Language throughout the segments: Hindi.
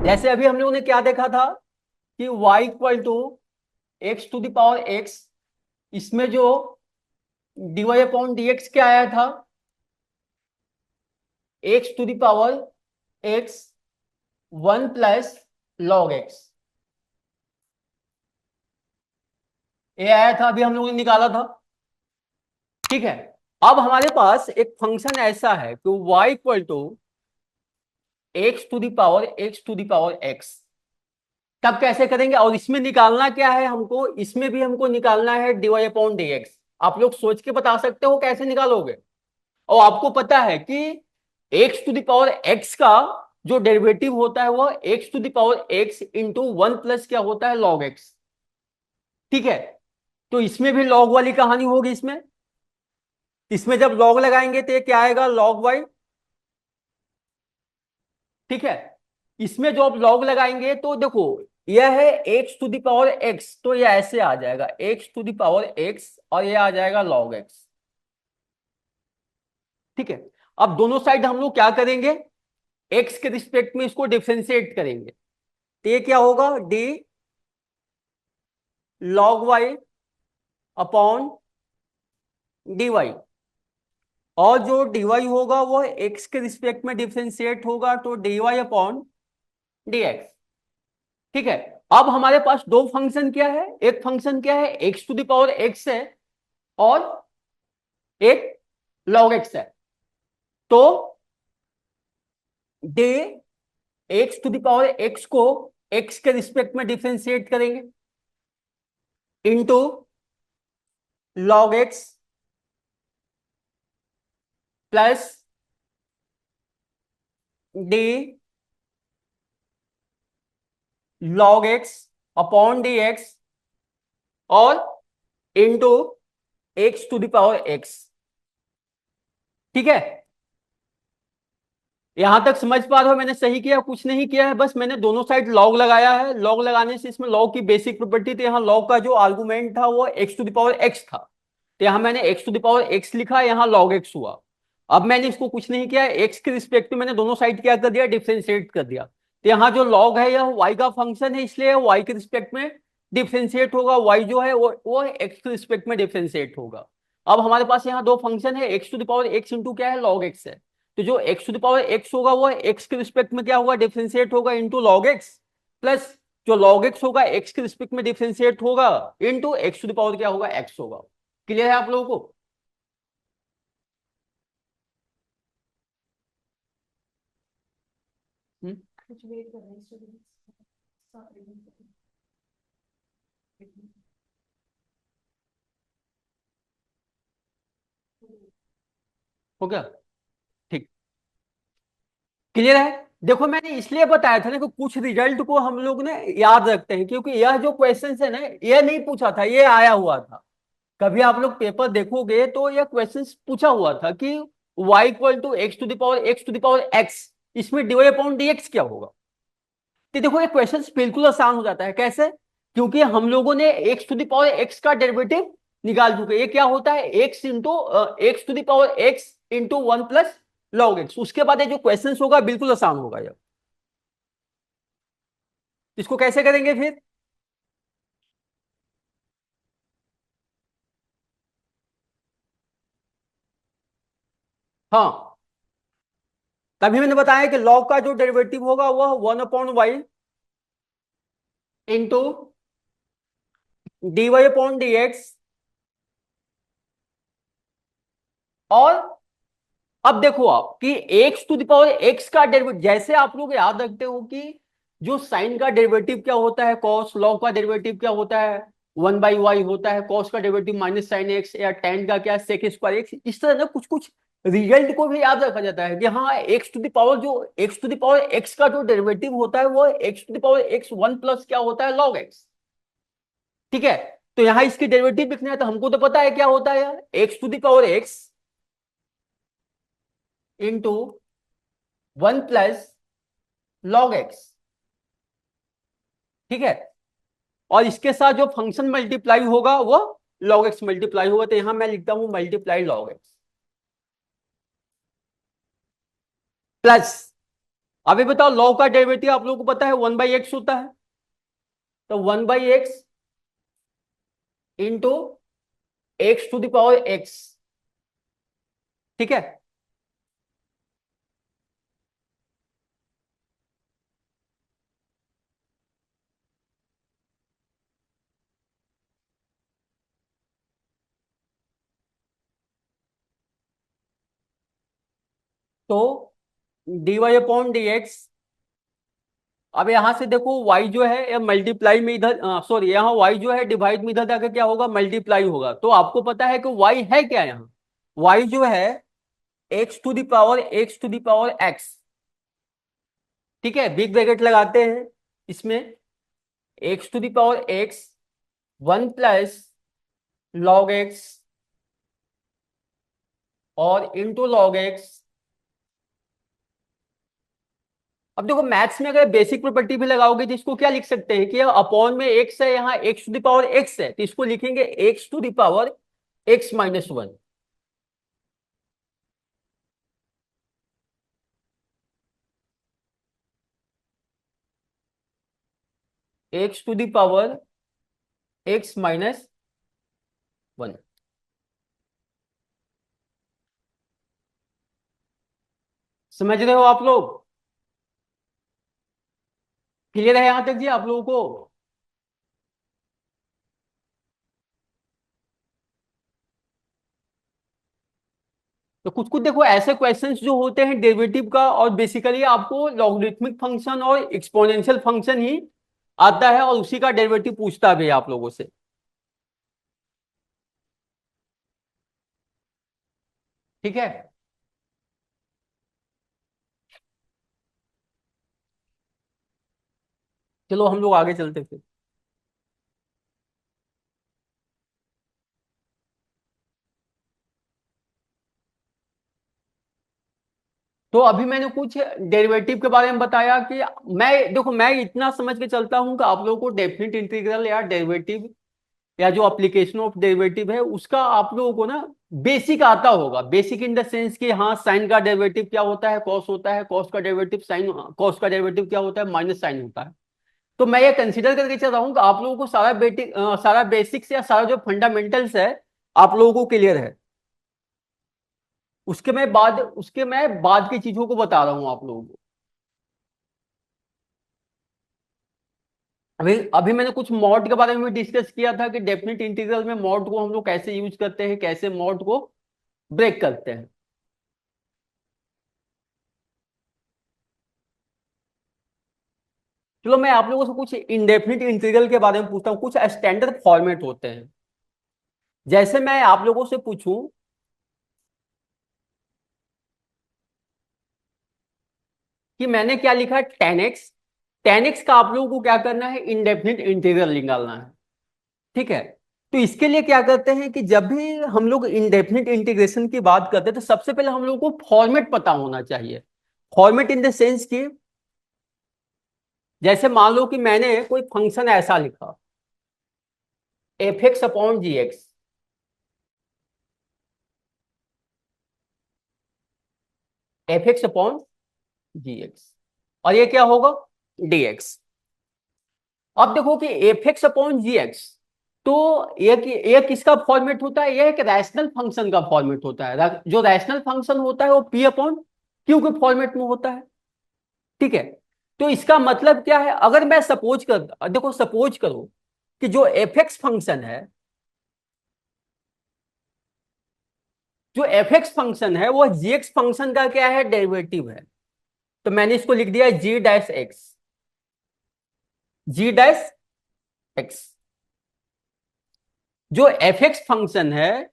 जैसे अभी हम लोगों ने क्या देखा था कि y equal to x to the power x, इसमें जो dy अपॉन dx क्या आया था, x to the power x 1 plus log x, ये आया था, अभी हम लोगों ने निकाला था। ठीक है, अब हमारे पास एक फंक्शन ऐसा है कि y equal to x to the power x to the power x, तब कैसे करेंगे, और इसमें निकालना क्या है हमको, इसमें भी हमको निकालना है dy अपॉन dx। आप लोग सोच के बता सकते हो कैसे निकालोगे। और आपको पता है कि x to the power x का जो डेरिवेटिव होता है वह x to the power x into 1 plus क्या होता है, लॉग एक्स। ठीक है, तो इसमें भी लॉग वाली कहानी होगी। इसमें इसमें जब लॉग लगाएंगे तो ये क्या आएगा, लॉग वाई। ठीक है, इसमें जो आप लॉग लगाएंगे तो देखो यह है x to the power x, तो यह ऐसे आ जाएगा x to the power x और यह आ जाएगा लॉग एक्स। ठीक है, अब दोनों साइड हम लोग क्या करेंगे, एक्स के रिस्पेक्ट में इसको डिफरेंशिएट करेंगे, तो ये क्या होगा, d log y upon d y, और जो डी वाई होगा वो एक्स के रिस्पेक्ट में डिफरेंशिएट होगा, तो d y upon d x. ठीक है, अब हमारे पास दो फंक्शन क्या है, एक फंक्शन क्या है x to the power x है और एक लॉग एक्स है। तो d x to the power x को एक्स के रिस्पेक्ट में डिफरेंशिएट करेंगे into log x plus d log x upon d x और into x to the power x. ठीक है, यहां तक समझ पा रहे हो मैंने सही किया, कुछ नहीं किया है, बस मैंने दोनों साइड लॉग लगाया है। लॉग लगाने से इसमें लॉग की बेसिक प्रॉपर्टी थी, यहाँ लॉग का जो आर्गुमेंट था वो x to the power x था, तो यहाँ मैंने x to the power x लिखा, यहाँ लॉग एक्स हुआ। अब मैंने इसको कुछ नहीं किया, एक्स के रिस्पेक्ट में मैंने दोनों साइड क्या कर दिया, डिफ्रेंशिएट कर दिया। तो यहाँ जो लॉग है यह वाई का फंक्शन है, इसलिए वाई के रिस्पेक्ट में डिफ्रेंशिएट होगा, वाई जो है वो एक्स के रिस्पेक्ट में डिफ्रेंशिएट होगा। अब हमारे पास यहाँ दो फंक्शन है, x to the power x into क्या है, लॉग एक्स है। तो जो x to the power x होगा वो एक्स के रिस्पेक्ट में क्या होगा, डिफरेंशिएट होगा इनटू लॉग एक्स, प्लस जो लॉग एक्स होगा एक्स के रिस्पेक्ट में डिफरेंशिएट होगा into x to the power क्या होगा, एक्स होगा। क्लियर है आप लोगों को। हम्म? कुछ वेट कर रहे हैं स्टूडेंट्स। हो गया, ठीक, क्लियर है। देखो मैंने इसलिए बताया था ना कि कुछ रिजल्ट को हम लोग ने याद रखते हैं, क्योंकि यह जो क्वेश्चन है ना, यह नहीं पूछा था, ये आया हुआ था। कभी आप लोग पेपर देखोगे तो यह क्वेश्चन पूछा हुआ था कि y equal to x to the power x to the power x, इसमें d y upon d x क्या होगा। तो देखो ये क्वेश्चन बिल्कुल आसान हो जाता है, कैसे, क्योंकि हम लोगों ने x to the power x का डेरिवेटिव निकाल चुके, ये क्या होता है x into x to the power x into 1 plus log x. उसके बाद ये जो क्वेश्चन होगा बिल्कुल आसान होगा। ये इसको कैसे करेंगे फिर, हाँ, तभी मैंने बताया कि लॉग का जो डेरिवेटिव होगा वह 1/y into d y upon d x. और अब देखो आप कि x to the power x का डेरिवेटिव, जैसे आप लोग याद रखते हो कि जो साइन का डेरिवेटिव क्या होता है कॉस, लॉग का डेरिवेटिव क्या होता है 1/y होता है, कॉस का डेरिवेटिव माइनस साइन एक्स, या टेन का क्या सेक स्क्वायर एक्स। इस तरह ना कुछ कुछ रिजल्ट को भी याद रखा जाता है कि हाँ एक्स टू द पावर, जो x to the power x का जो डेरिवेटिव होता है वो x to the power x 1 plus क्या होता है, लॉग एक्स। ठीक है, तो यहां इसकी डेरिवेटिव लिखना है, तो हमको तो पता है क्या होता है यार, x to the power x into 1 plus log x. ठीक है, और इसके साथ जो फंक्शन मल्टीप्लाई होगा वो लॉग एक्स मल्टीप्लाई होगा, तो यहां मैं लिखता हूं मल्टीप्लाई लॉग एक्स प्लस अभी बताओ लॉग का डेरिवेटिव आप लोगों को पता है 1/x होता है, तो 1/x इंटू x⁴x, ठीक है। तो dy/dx, अब यहां से देखो y जो है ये मल्टीप्लाई में इधर, सॉरी यहाँ y जो है डिवाइड में इधर जाकर क्या होगा, मल्टीप्लाई होगा। तो आपको पता है कि y है क्या यहाँ, y जो है x⁴x, ठीक है। बिग ब्रैकेट लगाते हैं इसमें, x⁴x 1 प्लस लॉग एक्स और इंटू लॉग एक्स। अब देखो मैथ्स में अगर बेसिक प्रॉपर्टी भी लगाओगे तो इसको क्या लिख सकते हैं कि अपॉन में एक्स है, यहाँ x⁴x है, तो इसको लिखेंगे x⁴x-1, x⁴x-1। समझ रहे हो आप लोग, क्लियर है यहां तक जी आप लोगों को। तो कुछ कुछ देखो ऐसे क्वेश्चंस जो होते हैं डेरिवेटिव का, और बेसिकली आपको लॉगरिथमिक फंक्शन और एक्सपोनेंशियल फंक्शन ही आता है, और उसी का डेरिवेटिव पूछता भी है आप लोगों से, ठीक है। चलो हम लोग आगे चलते फिर। तो अभी मैंने कुछ डेरिवेटिव के बारे में बताया कि मैं देखो मैं इतना समझ के चलता हूं कि आप लोगों को डेफिनेट इंटीग्रल या डेरिवेटिव या जो एप्लीकेशन ऑफ डेरिवेटिव है उसका आप लोगों को ना बेसिक आता होगा। बेसिक इन द सेंस कि हाँ साइन का डेरिवेटिव क्या होता है, कॉस होता है, कॉस का डेरिवेटिव साइन, कॉस का डेरिवेटिव क्या होता है, माइनस साइन होता है। तो मैं ये कंसीडर करके चल रहा हूँ कि आप लोगों को सारा बेसिक्स या सारा जो फंडामेंटल्स है आप लोगों को क्लियर है। उसके मैं बाद की चीजों को बता रहा हूँ आप लोगों को। अभी अभी मैंने कुछ मॉड के बारे में भी डिस्कस किया था कि डेफिनेट इंटीग्रल में मॉड को हम लोग कैसे यूज करते हैं, कैसे मॉड को ब्रेक करते हैं। चलो मैं आप लोगों से कुछ इंडेफिनिट इंटीग्रल के बारे में पूछता हूँ। कुछ स्टैंडर्ड फॉर्मेट होते हैं, जैसे मैं आप लोगों से पूछूं कि मैंने क्या लिखा है, 10x, 10x का आप लोगों को क्या करना है, इंडेफिनिट इंटीग्रल निकालना है, ठीक है। तो इसके लिए क्या करते हैं कि जब भी हम लोग इंडेफिनिट इंटीग्रेशन की बात करते हैं तो सबसे पहले हम लोग को फॉर्मेट पता होना चाहिए। फॉर्मेट इन द सेंस कि जैसे मान लो कि मैंने कोई फंक्शन ऐसा लिखा, f(x)/g(x), f(x)/gx, और ये क्या होगा, dx। अब देखो कि f(x)/gx, तो ये किसका फॉर्मेट होता है, ये एक रैशनल फंक्शन का फॉर्मेट होता है। जो रैशनल फंक्शन होता है वो p/q के फॉर्मेट में होता है, ठीक है। तो इसका मतलब क्या है, अगर मैं सपोज कर देखो सपोज करो कि जो f(x) फंक्शन है वो gx फंक्शन का क्या है, डेरिवेटिव है। तो मैंने इसको लिख दिया g-x, g-x। जो f(x) फंक्शन है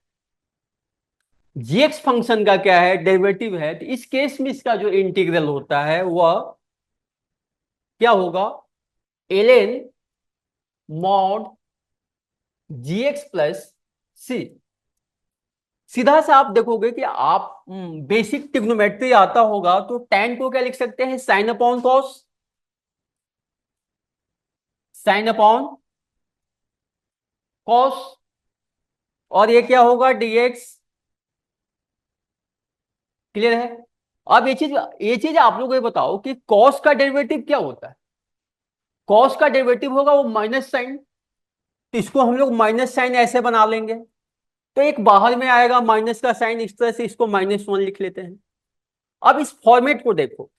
gx फंक्शन का क्या है, डेरिवेटिव है। तो इस केस में इसका जो इंटीग्रल होता है वह क्या होगा, ln mod gx plus c। सीधा सा आप देखोगे कि आप बेसिक ट्रिग्नोमेट्री आता होगा तो tan को क्या लिख सकते हैं, sine upon cos, sine upon cos, और ये क्या होगा, dx। क्लियर है। अब ये चीज आप लोग ये बताओ कि कॉस का डेरिवेटिव क्या होता है। कॉस का डेरिवेटिव होगा वो माइनस साइन, तो इसको हम लोग माइनस साइन ऐसे बना लेंगे, तो एक बाहर में आएगा माइनस का साइन, इस तरह से इसको -1 लिख लेते हैं। अब इस फॉर्मेट को देखो,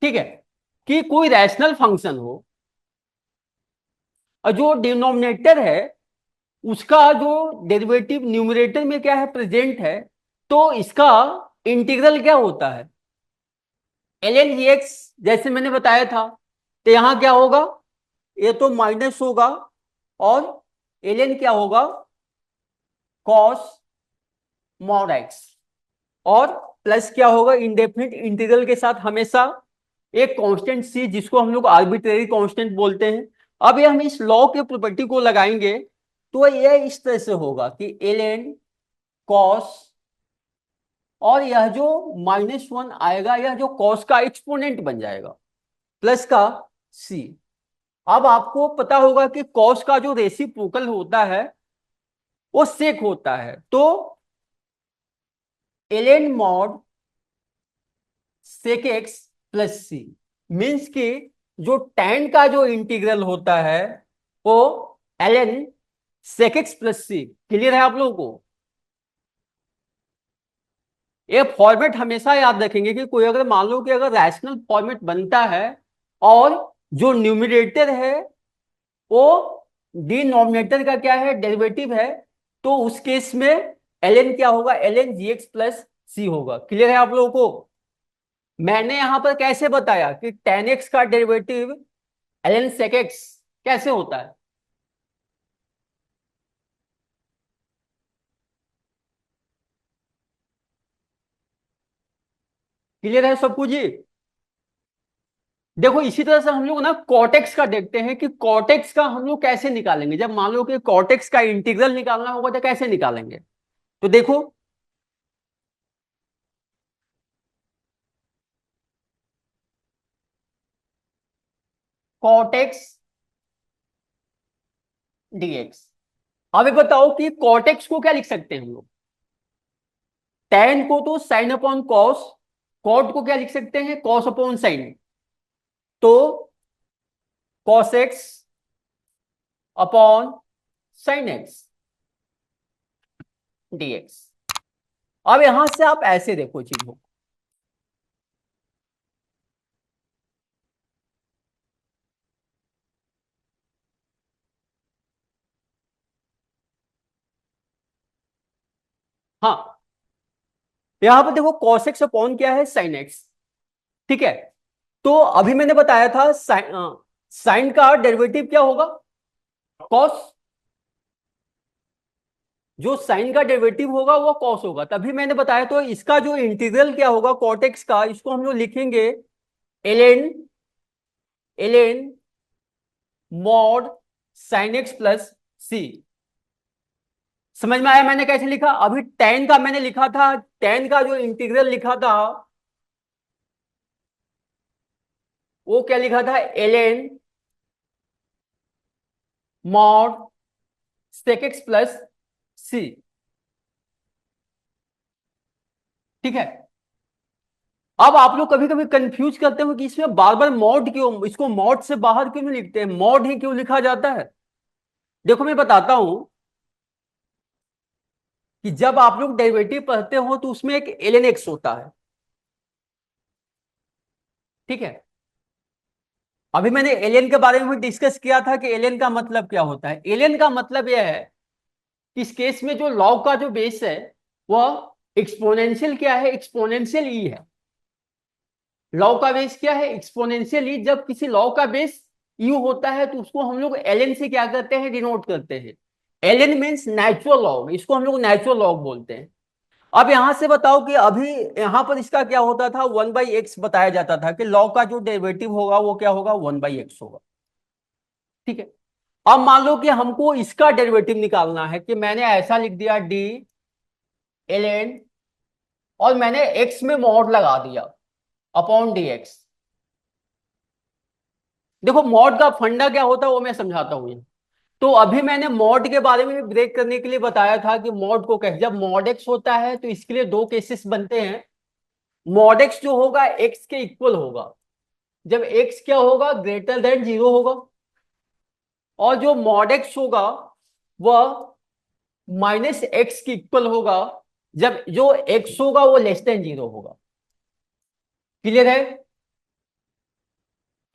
ठीक है, कि कोई रैशनल फंक्शन हो और जो डिनोमिनेटर है उसका जो डेरिवेटिव न्यूमरेटर में क्या है, प्रेजेंट है, तो इसका इंटीग्रल क्या होता है, ln एक्स, जैसे मैंने बताया था। तो यहां क्या होगा, ये तो माइनस होगा, और ln क्या होगा, कॉस मॉड एक्स, और प्लस क्या होगा, इंडेफिनिट इंटीग्रल के साथ हमेशा एक कांस्टेंट सी, जिसको हम लोग आर्बिट्रेरी कांस्टेंट बोलते हैं। अब ये हम इस लॉ के प्रॉपर्टी को लगाएंगे, तो ये इस तरह से होगा कि ln कॉस, और यह जो -1 आएगा, यह जो कॉस का एक्सपोनेंट बन जाएगा, प्लस का सी। अब आपको पता होगा कि कॉस का जो रेसिप्रोकल होता है वो सेक होता है, तो ln mod sec x plus c, means कि जो tan का जो इंटीग्रल होता है वो ln सेक एक्स प्लस सी। क्लियर है आप लोगों को। ये फॉर्मेट हमेशा याद रखेंगे कि कोई अगर मान लो कि अगर रैशनल फॉर्मेट बनता है और जो न्यूमरेटर है वो डिनोमिनेटर का क्या है, डेरिवेटिव है, तो उस केस में ln क्या होगा, ln जी एक्स प्लस सी होगा। क्लियर है आप लोगों को। मैंने यहां पर कैसे बताया कि tan x का डेरिवेटिव ln sec x कैसे होता है। क्लियर है सबको जी। देखो इसी तरह से हम लोग ना कॉटेक्स का देखते हैं कि कॉटेक्स का हम लोग कैसे निकालेंगे, जब मान लो कि कॉटेक्स का इंटीग्रल निकालना होगा तो कैसे निकालेंगे। तो देखो, कॉटेक्स डीएक्स। अब ये बताओ कि कॉटेक्स को क्या लिख सकते हैं हम लोग, tan को तो साइन अपॉन कॉस, कॉट को क्या लिख सकते हैं, कॉस अपॉन साइन, तो cos x upon sine x d x. अब यहां से आप ऐसे देखो चीजों को, हाँ, यहां पर देखो cos x अपॉन क्या है, साइन एक्स, ठीक है। तो अभी मैंने बताया था साइन का डेरिवेटिव क्या होगा, कॉस, जो साइन का डेरिवेटिव होगा वो कॉस होगा, तभी मैंने बताया। तो इसका जो इंटीग्रल क्या होगा cot x का, इसको हम लोग लिखेंगे ln ln mod sine x plus c. समझ में आया मैंने कैसे लिखा। अभी tan का मैंने लिखा था, tan का जो इंटीग्रल लिखा था वो क्या लिखा था, ln mod sec x plus c, ठीक है। अब आप लोग कभी कभी कंफ्यूज करते हो कि इसमें बार बार मॉड क्यों, इसको मॉड से बाहर क्यों नहीं लिखते हैं, मॉड ही क्यों लिखा जाता है। देखो मैं बताता हूं कि जब आप लोग डेरिवेटिव पढ़ते हो तो उसमें एक ln x होता है, ठीक है। अभी मैंने ln के बारे में भी डिस्कस किया था कि ln का मतलब क्या होता है। ln का मतलब यह है कि इस केस में जो लॉग का जो बेस है वह एक्सपोनेंशियल क्या है, एक्सपोनेंशियल ई है। लॉ का बेस क्या है, एक्सपोनेंशियल ई। जब किसी लॉ का बेस यू होता है तो उसको हम लोग एल एन से क्या करते हैं, डिनोट करते हैं। L N means natural log, इसको हम लोग नेचुरल लॉग बोलते हैं। अब यहां से बताओ कि अभी यहां पर इसका क्या होता था, 1/x बताया जाता था कि लॉ का जो डेरिवेटिव होगा वो क्या होगा, 1/x होगा, ठीक है। अब मान लो कि हमको इसका डेरिवेटिव निकालना है, कि मैंने ऐसा लिख दिया डी एल एन, और मैंने x में मॉड लगा दिया अपॉन डी एक्स। देखो मॉड का फंडा क्या होता है वो मैं समझाता हूं। तो अभी मैंने मॉड के बारे में भी ब्रेक करने के लिए बताया था कि मॉड को कैसे, जब मॉड एक्स होता है तो इसके लिए दो केसेस बनते हैं। मॉड एक्स जो होगा एक्स के इक्वल होगा जब एक्स क्या होगा, ग्रेटर देन 0 होगा। और जो मॉड एक्स होगा वह माइनस एक्स के इक्वल होगा जब जो एक्स होगा वो लेस देन 0 होगा। क्लियर है?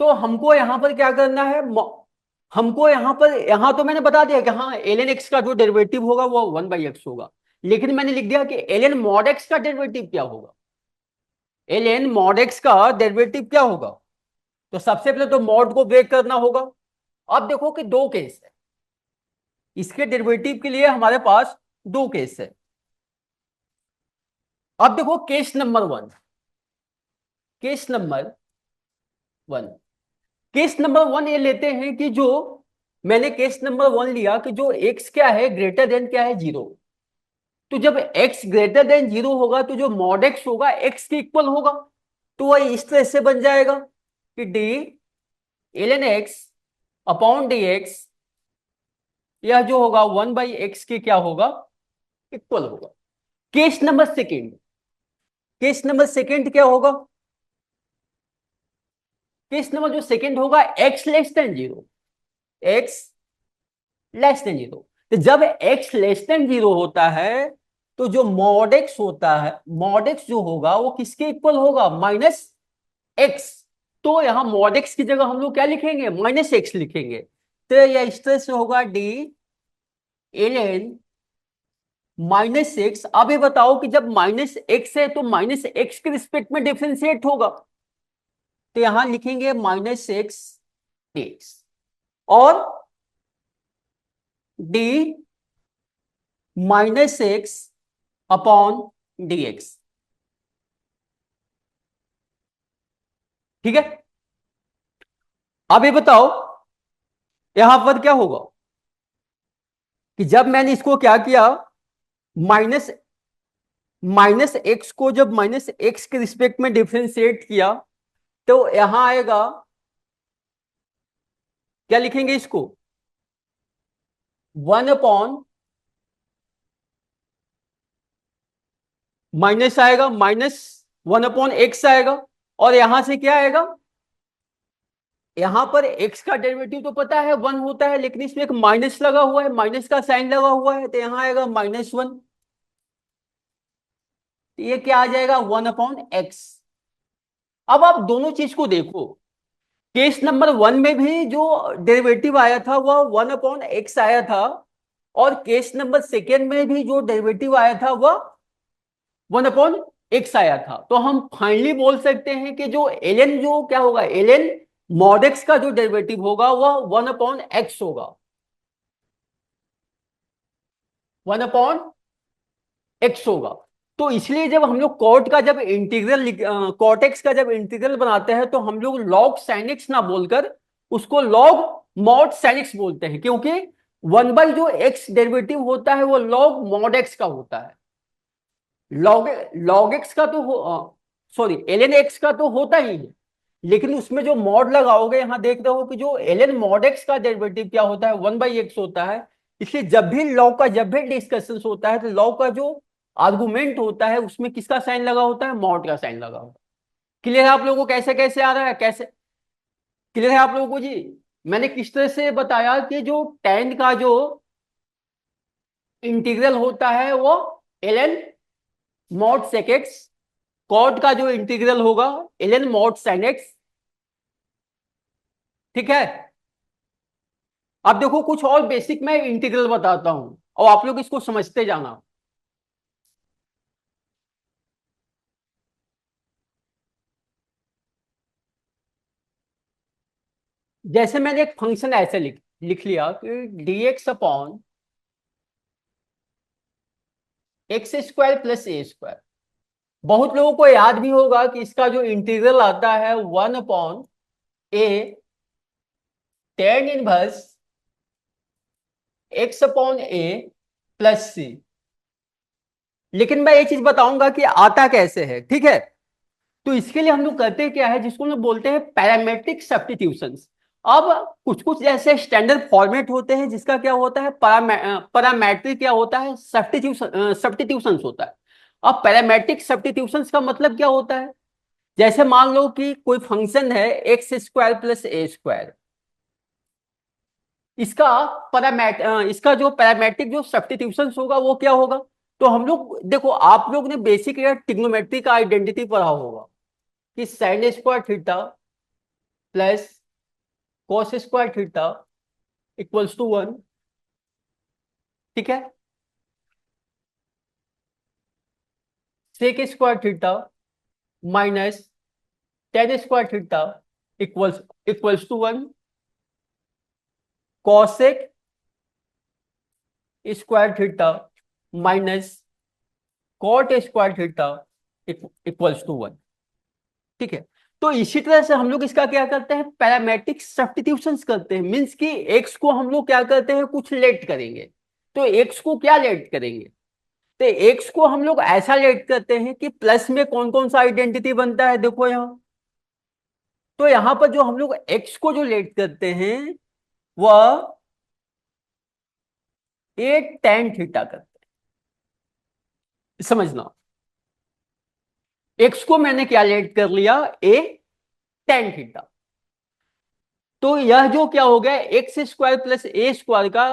तो हमको यहां पर क्या करना है, हमको यहां पर, यहां तो मैंने बता दिया कि हाँ एल एन एक्स का जो डेरिवेटिव होगा वो 1/x होगा। लेकिन मैंने लिख दिया कि एल एन मॉड एक्स का डेरिवेटिव क्या होगा, एल एन मॉड एक्स का डेरिवेटिव क्या होगा। तो सबसे पहले तो मॉड को ब्रेक करना होगा। अब देखो कि दो केस है, इसके डेरिवेटिव के लिए हमारे पास दो केस है। अब देखो case number one, case number one, case number one ये लेते हैं कि जो मैंने केस नंबर वन लिया कि जो एक्स क्या है, ग्रेटर देन क्या है, 0। तो जब x ग्रेटर देन 0 होगा तो जो मॉड x होगा x के इक्वल होगा। तो वह इस तरह से बन जाएगा कि D ln x upon d x, यह जो होगा 1/x के क्या होगा, इक्वल होगा। Case number second, case number second क्या होगा, केस नंबर जो सेकेंड होगा x less than 0, x less than 0। तो जब x लेस देन 0 होता है तो जो मॉड x होता है, मॉड x जो होगा वो किसके इक्वल होगा, माइनस x। तो यहां मॉड x की जगह हम लोग क्या लिखेंगे, माइनस x लिखेंगे। तो यह इस तरह से होगा d L N minus x. अब ये बताओ कि जब माइनस एक्स है तो माइनस एक्स के रिस्पेक्ट में डिफरेंशिएट होगा। तो यहां लिखेंगे माइनस एक्स एक्स और d minus x upon d x. ठीक है? अब ये बताओ यहां पर क्या होगा कि जब मैंने इसको क्या किया, माइनस माइनस एक्स को जब माइनस एक्स के रिस्पेक्ट में डिफरेंशिएट किया तो यहां आएगा, क्या लिखेंगे इसको, 1 अपॉन माइनस आएगा, -1/x आएगा। और यहां से क्या आएगा, यहां पर x का डेरिवेटिव तो पता है 1 होता है, लेकिन इसमें एक माइनस लगा हुआ है, माइनस का साइन लगा हुआ है, तो यहां आएगा -1। ये क्या आ जाएगा, 1/x। अब आप दोनों चीज को देखो, केस नंबर वन में भी जो डेरिवेटिव आया था वह 1/x आया था, और केस नंबर सेकेंड में भी जो डेरिवेटिव आया था वह 1/x आया था। तो हम फाइनली बोल सकते हैं कि जो ln जो क्या होगा, ln mod x का जो डेरिवेटिव होगा वह 1/x होगा, 1/x होगा। तो इसलिए जब हम लोग कॉट का जब इंटीग्रल, कॉट एक्स का जब इंटीग्रल बनाते हैं तो हम लोग लॉग साइन एक्स ना बोलकर उसको लॉग मॉड साइन एक्स बोलते हैं, क्योंकि 1 जो एक्स डेरिवेटिव होता है वो लॉग मॉड एक्स का होता है। लॉग लॉग एक्स का तो सॉरी एल एन एक्स का तो होता ही है, लेकिन उसमें जो मॉड लगाओगे, यहां देख रहे हो कि जो एल एन मॉड एक्स का डेरिवेटिव क्या होता है, 1/x होता है। इसलिए जब भी लॉग का जब भी डिस्कशन होता है तो लॉग का जो आर्गुमेंट होता है उसमें किसका साइन लगा होता है, मॉड का साइन लगा होता है। क्लियर है आप लोगों को कैसे कैसे आ रहा है, कैसे क्लियर है आप लोगों को जी? मैंने किस तरह से बताया कि जो tan का जो इंटीग्रल होता है वो L N mod sec x, cot का जो इंटीग्रल होगा ln mod sin x। ठीक है? अब देखो कुछ और बेसिक मैं इंटीग्रल बताता हूं और आप लोग इसको समझते जाना। जैसे मैंने एक फंक्शन ऐसे लिख लिख लिया कि dx अपॉन x² + a²। बहुत लोगों को याद भी होगा कि इसका जो इंटीग्रल आता है 1/a tan inverse x/a + c। लेकिन मैं ये चीज बताऊंगा कि आता कैसे है। ठीक है? तो इसके लिए हम लोग करते क्या है, जिसको हम लोग बोलते हैं पैरामेट्रिक सब्स्टिट्यूशंस। अब कुछ कुछ जैसे स्टैंडर्ड फॉर्मेट होते हैं जिसका क्या होता है, पैरामेट्रिक क्या होता है, सब्स्टिट्यूशंस होता है। अब पैरामेट्रिक सब्स्टिट्यूशंस का मतलब क्या होता है, जैसे मान लो कि कोई फंक्शन है x square plus a square, इसका इसका जो पैरामेट्रिक जो सब्स्टिट्यूशंस होगा वो क्या होगा। तो हम लोग देखो, आप लोग ने बेसिक या ट्रिग्नोमेट्री का आइडेंटिटी पढ़ा होगा कि sine square theta plus cos square theta equals to 1। ठीक है, sec square theta minus tan square theta equals equals to 1, cosec square theta minus cot square theta equals to 1। ठीक है, तो इसी तरह से हम लोग इसका क्या करते हैं, पैरामेट्रिक सब्स्टिट्यूशंस करते हैं। मींस कि एक्स को हम लोग क्या करते हैं, कुछ लेट करेंगे। तो एक्स को क्या लेट करेंगे, तो एक्स को हम लोग ऐसा लेट करते हैं कि प्लस में कौन कौन सा आइडेंटिटी बनता है, देखो यहां। तो यहां पर जो हम लोग एक्स को जो लेट करते हैं वह ए टेन थीटा करते हैं, समझना। एक्स को मैंने क्या लेट कर लिया, ए टेन थीटा। तो यह जो क्या हो गया, x square plus a square का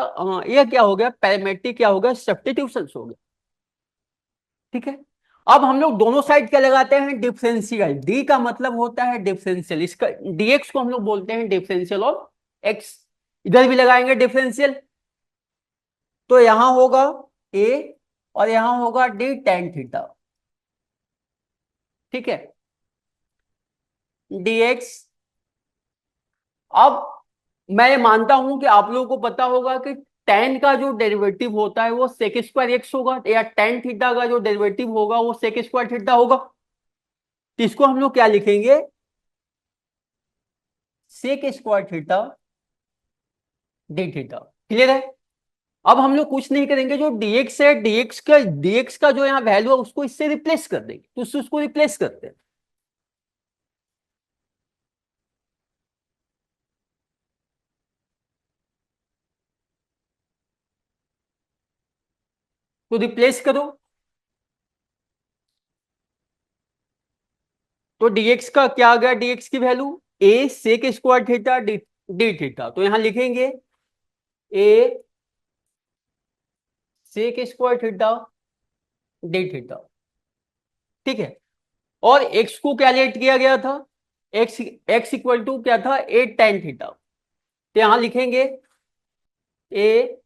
यह क्या हो गया, पैरामेट्रिक क्या हो गया, सब्स्टिट्यूशंस हो गया। ठीक है, अब हम लोग दोनों साइड क्या लगाते हैं, डिफरेंशियल। डी का मतलब होता है डिफरेंशियल, इसका डीएक्स को हम लोग बोलते हैं डिफरेंशियल ऑफ एक्स। इधर भी लगाएंगे डिफरेंशियल, तो यहां होगा ए और यहां होगा डी टेन थीटा। ठीक है, डीएक्स। अब मैं ये मानता हूं कि आप लोगों को पता होगा कि टेन का जो डेरिवेटिव होता है वो सेक स्क्वायर एक्स होगा, या टेन थीटा का जो डेरिवेटिव होगा वो सेक स्क्वायर थीटा होगा। तो इसको हम लोग क्या लिखेंगे, sec square theta d theta. Clear है। अब हम लोग कुछ नहीं करेंगे, जो डीएक्स है डीएक्स का जो यहाँ वैल्यू है उसको इससे रिप्लेस कर देंगे। तो उसको रिप्लेस करते हैं, तो रिप्लेस करो। तो डीएक्स का क्या आ गया, डीएक्स की value a sec square theta d d theta. तो यहां लिखेंगे a sec square theta d theta. ठीक है, और एक्स को क्या लेट किया गया था, एक्स एक्स इक्वल टू क्या था, ए टेन थीटा। तो यहां लिखेंगे ए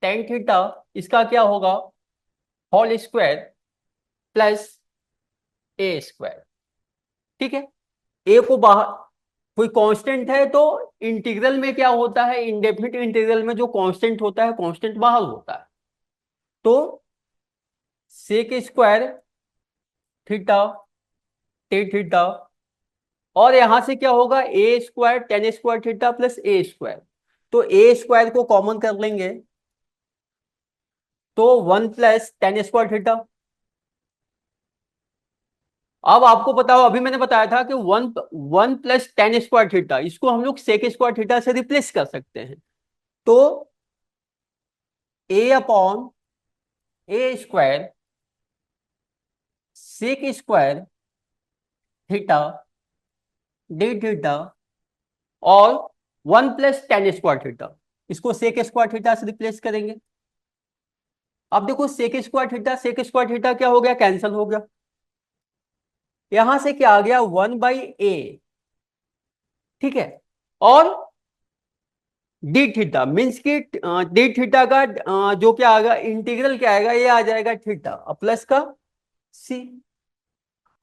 टेन थीटा, इसका क्या होगा, whole square plus a square. ठीक है, ए को बाहर, कोई कांस्टेंट है तो इंटीग्रल में क्या होता है, इंडेफिनिट इंटीग्रल में जो कांस्टेंट होता है कांस्टेंट बाहर होता है। तो sec square theta tan theta, और यहां से क्या होगा, a square tan square theta plus a square. तो ए स्क्वायर को कॉमन कर लेंगे, तो one plus tan square theta. अब आपको पता हो, अभी मैंने बताया था कि one one plus tan square theta, इसको हम लोग सेक स्क्वायर थीटा से रिप्लेस कर सकते हैं। तो a upon a square sec square theta d theta, और one plus tan square theta, इसको सेक स्क्वायर थीटा से रिप्लेस करेंगे। अब देखो सेक स्क्वायर थीटा क्या हो गया, कैंसिल हो गया। यहां से क्या आ गया, वन बाई ए। ठीक है, और डी थीटा मीन्स की डी थीटा का जो क्या आएगा, इंटीग्रल क्या आएगा, ये आ जाएगा थीटा प्लस का सी।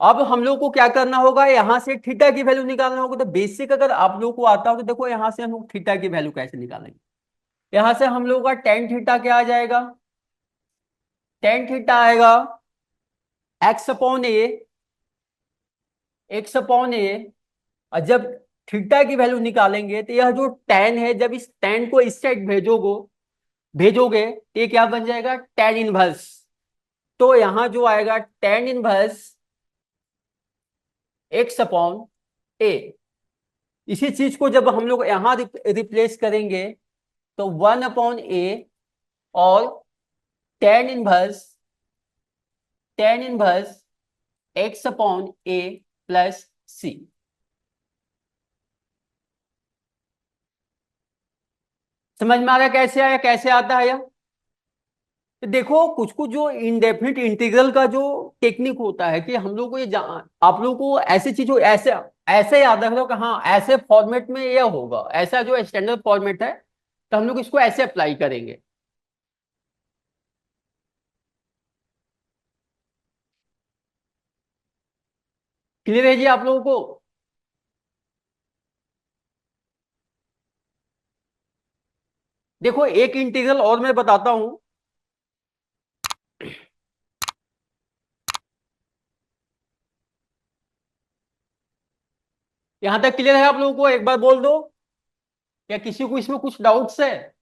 अब हम लोग को क्या करना होगा, यहां से थीटा की वैल्यू निकालना होगा। तो बेसिक अगर आप लोग को आता हो तो देखो, यहां से हम लोग थीटा की वैल्यू कैसे निकालेंगे। यहां से हम लोग का टेन थीटा क्या आ जाएगा, टेन थीटा आएगा एक्स अपॉन ए, एक्स अपॉन ए। और जब थीटा की वैल्यू निकालेंगे तो यह जो टेन है, जब इस टेन को इस साइड भेजोगे भेजोगे तो ये क्या बन जाएगा, टेन इनवर्स। तो यहां जो आएगा टेन इनवर्स एक्स अपॉन ए। इसी चीज को जब हम लोग यहां रिप्लेस करेंगे तो 1/a और tan inverse x/a plus c। समझ में आ रहा है कैसे आया, कैसे आता है यह? तो देखो कुछ कुछ जो इंडेफिनिट इंटीग्रल का जो टेक्निक होता है कि हम लोग को आप लोग को ऐसी चीजों ऐसे ऐसे याद रख लो कि हाँ ऐसे फॉर्मेट में यह होगा, ऐसा जो स्टैंडर्ड फॉर्मेट है तो हम लोग इसको ऐसे अप्लाई करेंगे। क्लियर है जी आप लोगों को? देखो एक इंटीग्रल और मैं बताता हूं। यहां तक क्लियर है आप लोगों को? एक बार बोल दो, या किसी को इसमें कुछ डाउट्स है?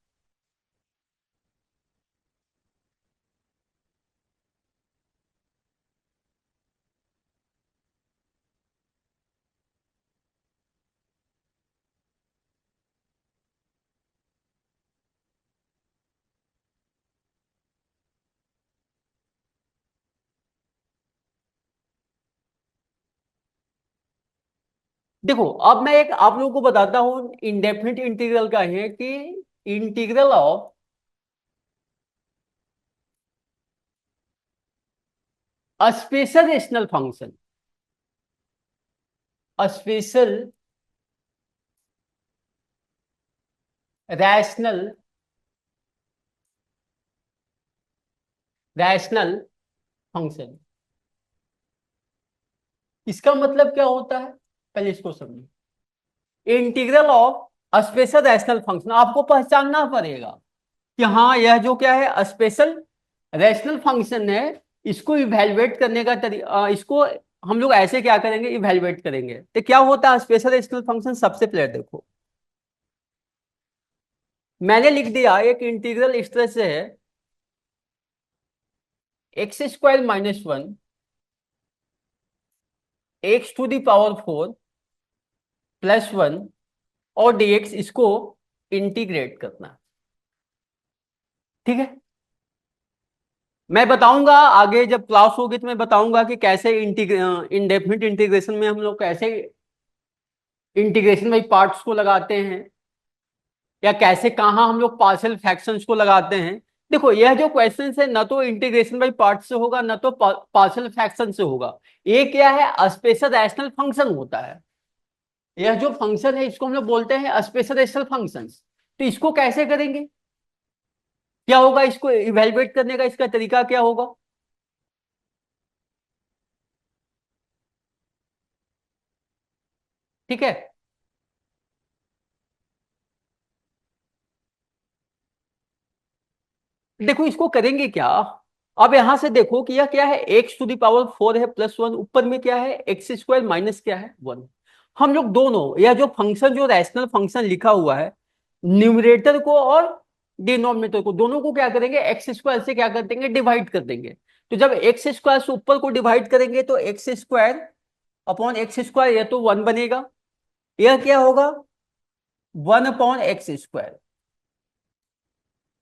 देखो अब मैं एक आप लोगों को बताता हूं इंडेफिनिट इंटीग्रल का है कि integral of a special rational function, a special rational rational function. इसका मतलब क्या होता है पहले इसको समझो। Integral of a special rational function आपको पहचानना पड़ेगा कि हाँ यह जो क्या है स्पेशल रैशनल फंक्शन है, इसको इवेल्युएट करने का तरीका, इसको हम लोग ऐसे क्या करेंगे, इवेल्युएट करेंगे। तो क्या होता है स्पेशल रैशनल फंक्शन? सबसे पहले देखो मैंने लिख दिया एक इंटीग्रल इस तरह से है, x² - 1 x⁴ +1 और dx, इसको इंटीग्रेट करना। ठीक है, मैं बताऊंगा आगे जब क्लास होगी तो मैं बताऊंगा कि कैसे इंडेफिनिट इंटीग्रेशन में हम लोग कैसे इंटीग्रेशन बाई पार्ट्स को लगाते हैं, या कैसे कहाँ हम लोग पार्शियल फ्रैक्शंस को लगाते हैं। देखो यह जो क्वेश्चन है ना तो इंटीग्रेशन बाई पार्ट से होगा ना तो पार्शियल फ्रैक्शन से होगा। ये क्या है, स्पेशल रैशनल फंक्शन होता है। यह जो फंक्शन है इसको हम लोग बोलते हैं स्पेशल रैशनल फंक्शन। तो इसको कैसे करेंगे, क्या होगा, इसको इवेल्युएट करने का इसका तरीका क्या होगा? ठीक है, देखो इसको करेंगे क्या। अब यहां से देखो कि यह क्या है, x⁴ है +1, ऊपर में क्या है x² माइनस क्या है 1। हम लोग दोनों यह जो फंक्शन जो रैशनल फंक्शन लिखा हुआ है, न्यूमरेटर को और डिनोमिनेटर को दोनों को क्या करेंगे, x² से क्या कर देंगे, डिवाइड कर देंगे। तो जब x² से ऊपर को डिवाइड करेंगे तो x² यह तो 1 बनेगा, यह क्या होगा 1/x²।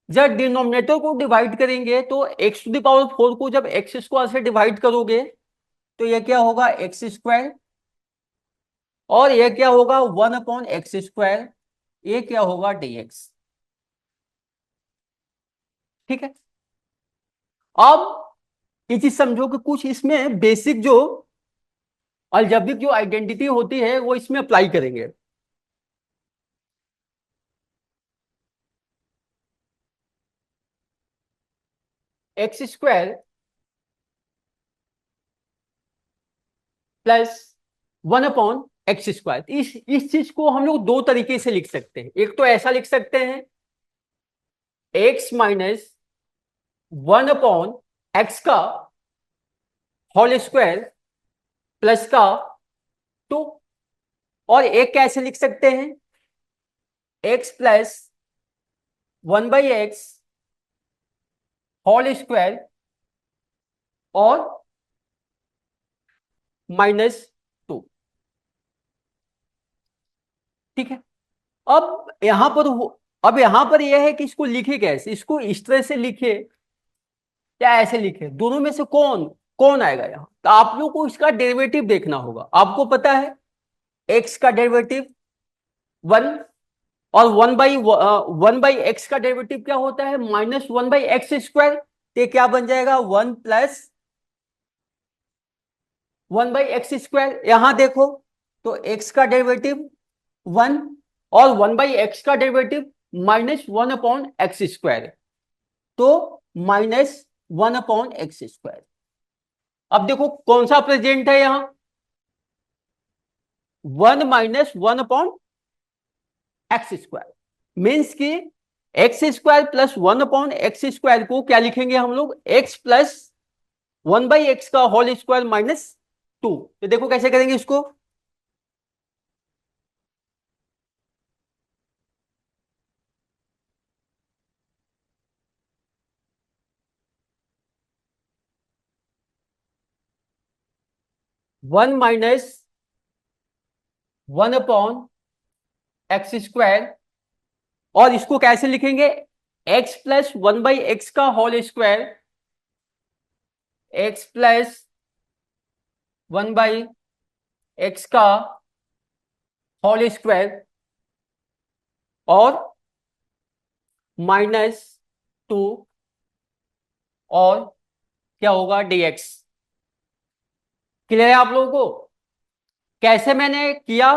जब डिनोमिनेटर को डिवाइड करेंगे तो x⁴ को जब x² से डिवाइड करोगे तो यह क्या होगा x², और यह क्या होगा 1/x², ये क्या होगा dx। ठीक है, अब ये चीज समझो कि कुछ इसमें बेसिक जो अलजेब्रिक जो आइडेंटिटी होती है वो इसमें अप्लाई करेंगे। x² +1/x², इस चीज को हम लोग दो तरीके से लिख सकते हैं। एक तो ऐसा लिख सकते हैं x - 1/x का होल स्क्वायर प्लस का 2, और एक कैसे लिख सकते हैं x + 1/x होल स्क्वायर और -2। ठीक है। अब यहां पर अब यहां पर यह है कि इसको लिखे कैसे, इसको इस तरह से लिखे या ऐसे लिखे, दोनों में से कौन कौन आएगा यहाँ, तो आप लोग को इसका डेरिवेटिव देखना होगा। आपको पता है एक्स का डेरिवेटिव 1, और 1/x का डेरिवेटिव क्या होता है, -1/x²। तो क्या बन जाएगा, 1+1/x²। यहां देखो, तो x का डेरिवेटिव 1, और 1/x का डेरिवेटिव -1/x², तो -1/x²। अब देखो कौन सा प्रेजेंट है यहां, 1 - 1/x², मीन्स की x² + 1/x² को क्या लिखेंगे हम लोग, x + 1/x का होल स्क्वायर -2। तो देखो कैसे करेंगे इसको, 1 - 1/x², और इसको कैसे लिखेंगे, x + 1/x का होल स्क्वायर, x + 1/x का होल स्क्वायर, और -2, और क्या होगा, dx। क्लियर है आप लोगों को कैसे मैंने किया।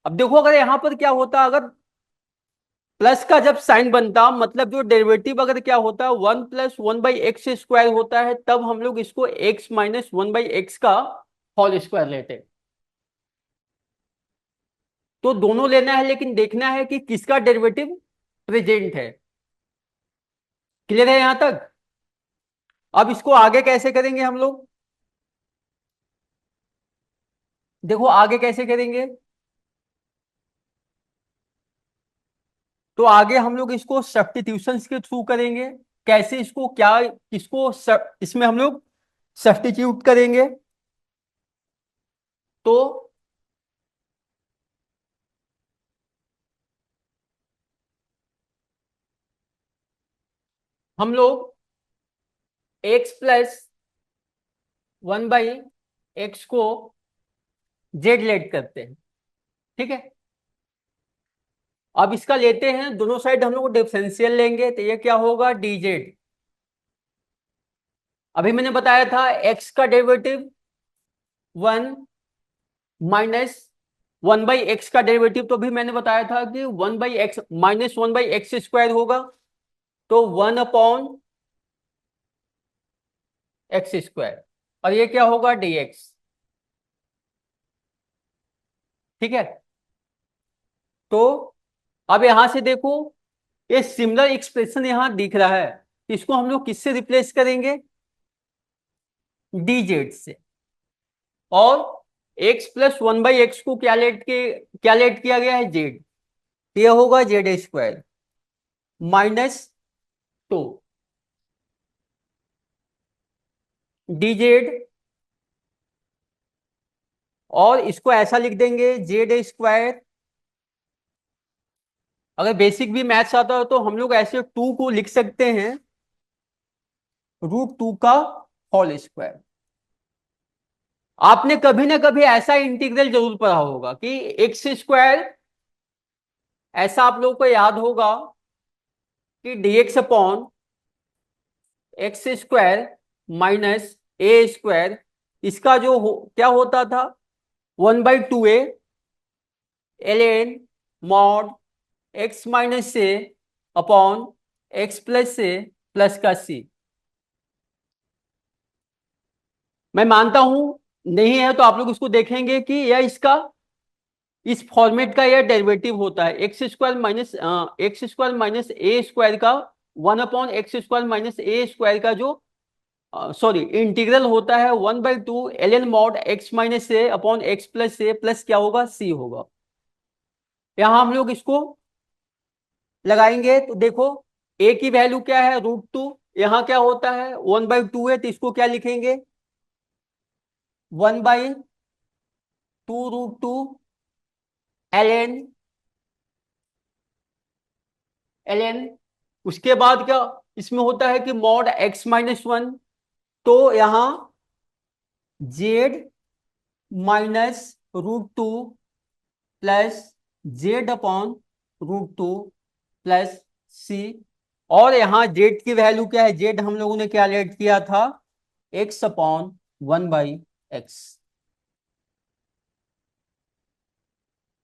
अब देखो अगर यहां पर क्या होता, अगर प्लस का जब साइन बनता, मतलब जो डेरिवेटिव अगर क्या होता है 1 + 1/x² होता है, तब हम लोग इसको x - 1/x का होल स्क्वायर लेते। तो दोनों लेना है, लेकिन देखना है कि किसका डेरिवेटिव प्रेजेंट है। क्लियर है यहां तक। अब इसको आगे कैसे करेंगे हम लोग, देखो आगे कैसे करेंगे। तो आगे हम लोग इसको सब्स्टिट्यूशंस के थ्रू करेंगे। कैसे, इसको क्या, इसको इसमें हम लोग सब्स्टिट्यूट करेंगे। तो हम लोग x + 1/x को जेड लेट करते हैं। ठीक है। अब इसका लेते हैं, दोनों साइड हम लोग डिफरेंशियल लेंगे, तो ये क्या होगा, dz। अभी मैंने बताया था x का डेरिवेटिव 1 - 1/x का डेरिवेटिव, तो भी मैंने बताया था कि 1/x -1/x² होगा, तो 1/x², और ये क्या होगा, dx। ठीक है। तो अब यहां से देखो, ये सिमिलर एक्सप्रेशन यहां दिख रहा है, इसको हम लोग किससे रिप्लेस करेंगे, dz से। और x + 1/x को क्या लेट किया गया है, z। ये होगा z² -2 dz, और इसको ऐसा लिख देंगे z²। अगर बेसिक भी मैथ्स आता हो तो हम लोग ऐसे 2 को लिख सकते हैं √2 का होल स्क्वायर। आपने कभी ना कभी ऐसा इंटीग्रल जरूर पढ़ा होगा कि x², ऐसा आप लोगों को याद होगा कि dx/x² -a², इसका जो क्या होता था, 1/2a ln mod x - a upon x + a plus का c। मैं मानता हूं नहीं है तो आप लोग इसको देखेंगे कि यह इसका इस फॉर्मेट का यह डेरिवेटिव होता है, x² - a² का 1/x² - a² का, जो सॉरी इंटीग्रल होता है 1/2 ln mod x - a upon x + a plus क्या होगा, c होगा। यहां हम लोग इसको लगाएंगे, तो देखो a की वैल्यू क्या है, √2। यहां क्या होता है 1/2 है, तो इसको क्या लिखेंगे, 1/2 √2 ln ln। उसके बाद क्या इसमें होता है कि मॉड x-1, तो यहां z -√2 plus z upon √2 plus c. और यहां जेड की वैल्यू क्या है, जेड हम लोगों ने क्या लेट किया था, x/1/x।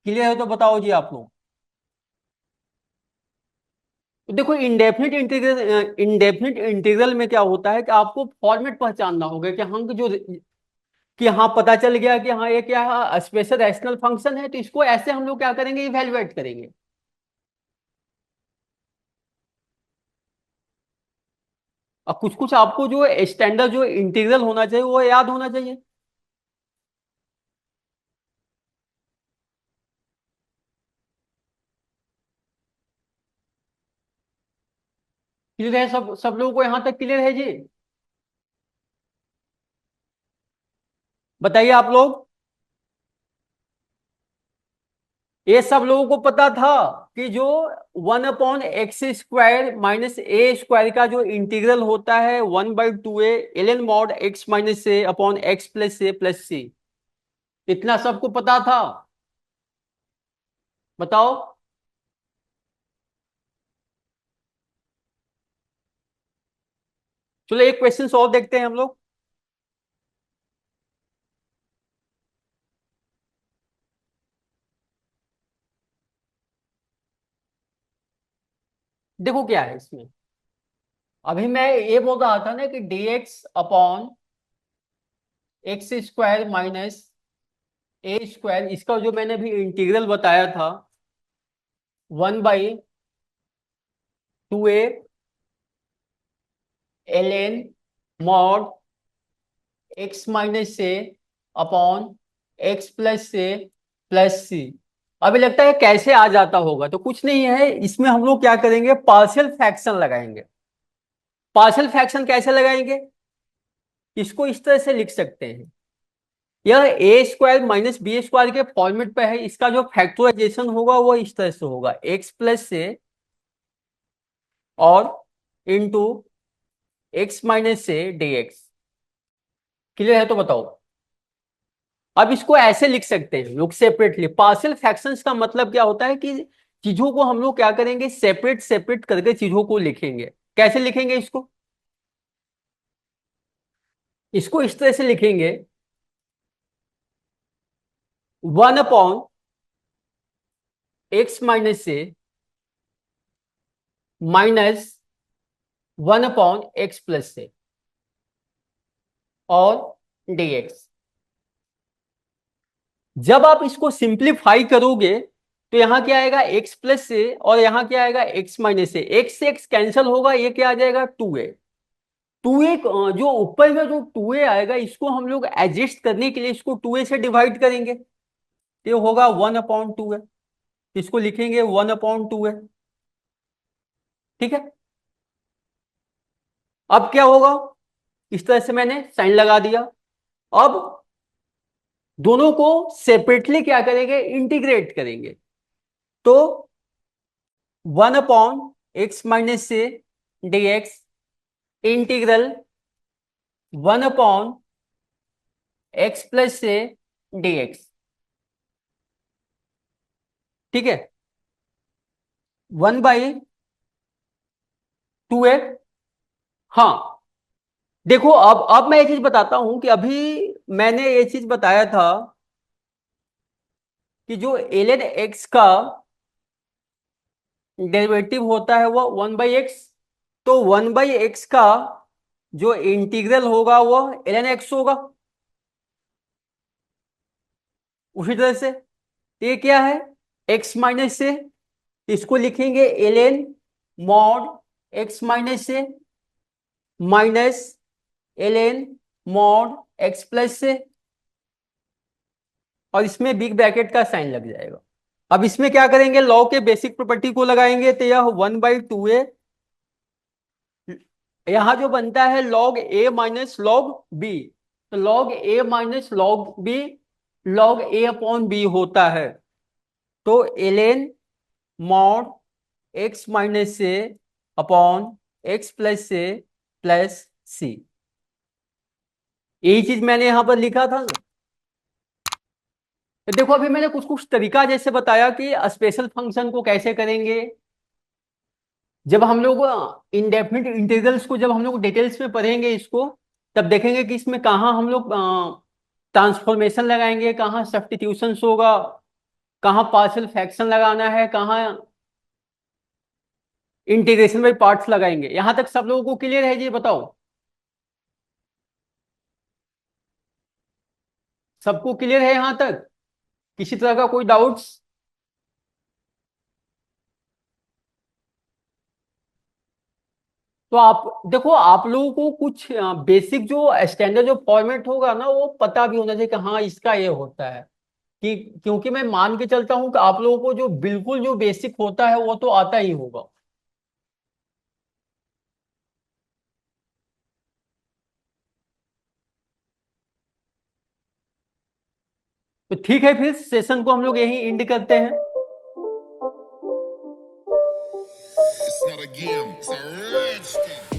क्लियर है तो बताओ जी आप लोग। तो देखो इंडेफिनिट इंटीग्रल में क्या होता है कि आपको फॉर्मेट पहचानना होगा कि हम जो कि हाँ पता चल गया कि हाँ ये क्या है, स्पेशल रैशनल फंक्शन है, तो इसको ऐसे हम लोग क्या करेंगे, इवेलुएट करेंगे। और कुछ कुछ आपको जो स्टैंडर्ड जो इंटीग्रल होना चाहिए वो याद होना चाहिए। क्लियर है सब सब लोगों को यहां तक क्लियर है जी। बताइए आप लोग। ये सब लोगों को पता था कि जो 1/x² - a² का जो इंटीग्रल होता है 1/2a ln मॉड x-a/x+a+c, इतना सबको पता था। बताओ। चलो एक क्वेश्चन और देखते हैं हम लोग। देखो क्या है इसमें। अभी मैं ये बोल रहा था ना कि dx/(x²-a²), इसका जो मैंने भी इंटीग्रल बताया था 1/2a ln मॉड x-a/x+a+c। अभी लगता है कैसे आ जाता होगा, तो कुछ नहीं है इसमें, हम लोग क्या करेंगे, पार्शियल फ्रैक्शन लगाएंगे। पार्शियल फ्रैक्शन कैसे लगाएंगे, इसको इस तरह से लिख सकते हैं, यह a² - b² के फॉर्मेट पे है, इसका जो फैक्टराइजेशन होगा वो इस तरह से होगा, x+a और इंटू x-a dx। क्लियर है तो बताओ। अब इसको ऐसे लिख सकते हैं लोग सेपरेटली। पार्शियल फ्रैक्शंस का मतलब क्या होता है कि चीजों को हम लोग क्या करेंगे, सेपरेट सेपरेट करके चीजों को लिखेंगे। कैसे लिखेंगे इसको, इसको इस तरह से लिखेंगे, 1/(x-a) -1/(x+a) और dx। जब आप इसको सिंप्लीफाई करोगे तो यहां क्या आएगा, x+a, और यहां क्या आएगा, x-a। x से x कैंसिल होगा, ये क्या आ जाएगा, 2a। 2a जो ऊपर में जो 2a आएगा, इसको हम लोग एडजस्ट करने के लिए इसको 2a से डिवाइड करेंगे, तो ये होगा 1/2a। इसको लिखेंगे 1/2a। ठीक है। अब क्या होगा, इस तरह से मैंने साइन लगा दिया। अब दोनों को सेपरेटली क्या करेंगे, इंटीग्रेट करेंगे। तो 1/(x-a) dx इंटीग्रल 1/(x+a) dx। ठीक है, 1/2a। हाँ, देखो अब मैं ये चीज बताता हूं कि अभी मैंने ये चीज बताया था कि जो ln x का डेरिवेटिव होता है वो 1/x, तो 1/x का जो इंटीग्रल होगा वो ln x होगा। उसी तरह से ये क्या है, x-a, इसको लिखेंगे ln mod x-a minus ln mod x+a, और इसमें बिग ब्रैकेट का साइन लग जाएगा। अब इसमें क्या करेंगे, लॉ के बेसिक प्रॉपर्टी को लगाएंगे, तो यह 1/2a, यहां जो बनता है log a minus log b, तो log a minus log b log a upon b होता है। तो ln मॉड एक्स माइनस से अपॉन एक्स प्लस से प्लस सी। यही चीज मैंने यहां पर लिखा था ना। तो देखो अभी मैंने कुछ कुछ तरीका जैसे बताया कि स्पेशल फंक्शन को कैसे करेंगे। जब हम लोग इंडेफिनिट इंटीग्रल्स को जब हम लोग डिटेल्स में पढ़ेंगे इसको, तब देखेंगे कि इसमें कहाँ हम लोग ट्रांसफॉर्मेशन लगाएंगे, कहाँ सब्स्टिट्यूशन होगा, कहाँ पार्शियल फ्रैक्शन लगाना है, कहाँ इंटीग्रेशन बाई पार्ट्स लगाएंगे। यहां तक सब लोगों को क्लियर है जी? बताओ, सबको क्लियर है यहां तक? किसी तरह का कोई डाउट्स? तो आप देखो, आप लोगों को कुछ बेसिक जो स्टैंडर्ड जो फॉर्मेट होगा ना, वो पता भी होना चाहिए कि हाँ इसका ये होता है। कि क्योंकि मैं मान के चलता हूं कि आप लोगों को जो बिल्कुल जो बेसिक होता है वो तो आता ही होगा। तो ठीक है, फिर सेशन को हम लोग यहीं एंड करते हैं। It's not a game, it's a rich thing.